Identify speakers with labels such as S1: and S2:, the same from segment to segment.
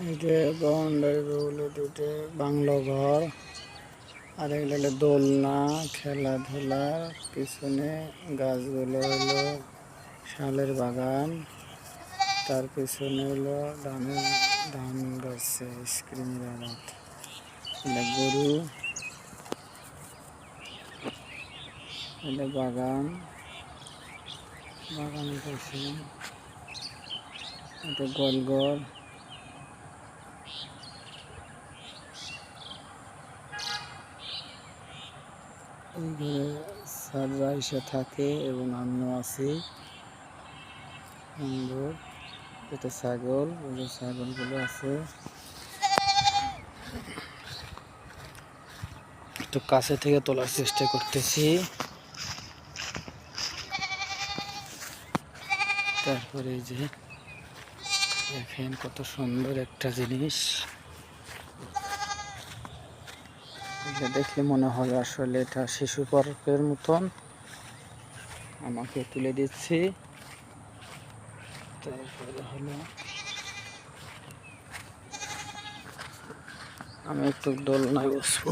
S1: এই যে বাউন্ডারি বলে দুটো বাংলো ঘর, আর এগুলো হলো দোলনা, খেলাধুলার পিছনে গাছগুলো হলো শালের বাগান, তার পিছনে হলো ধান গাছে স্ক্রিনের আঘাত, এটা গরু, এটা বাগান, বাগানের পাশে এটা গোলঘর। এই ঘরে স্যাররা এসে থাকে এবং আমিও আছি। সুন্দর, এটা ছাগল, ওই যে ছাগলগুলো আছে। একটু কাছে থেকে তোলার চেষ্টা করতেছি। তারপরে এই যে দেখেন কত সুন্দর একটা জিনিস, এটা দেখলে মনে হয় আসলে এটা শিশু পার্কের মতন। আমাকে তুলে দিচ্ছি। তারপরে হলো আমি একটু দোলনায় বসবো।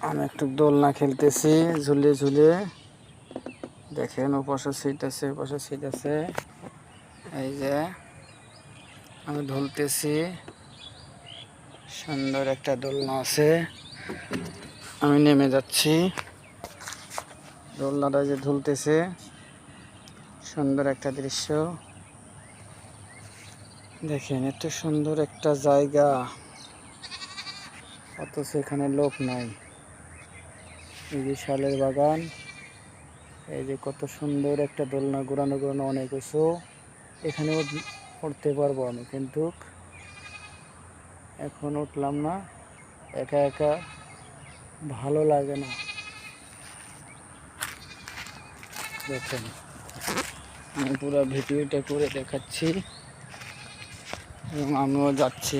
S1: আমি একটু দোলনা খেলতেছি ঝুলে ঝুলে। দেখেন ওপাশে সিট আছে, ওপাশে সিট আছে। এই যে আমি ঝুলতেছি, সুন্দর একটা দোলনা আছে। আমি নেমে যাচ্ছি, দোলনাটা যে ঝুলতেছে, সুন্দর একটা দৃশ্য। দেখেন এত সুন্দর একটা জায়গা, অথচ এখানে লোক নাই। এই যে শালের বাগান, এই যে কত সুন্দর একটা দোলনা, ঘোরানো ঘোরানো অনেক কিছু। এখানে উঠতে পারবো আমি, কিন্তু এখন উঠলাম না, একা একা ভালো লাগে না। দেখেন আমি পুরো ভিডিওটা করে দেখাচ্ছি এবং আমিও যাচ্ছি।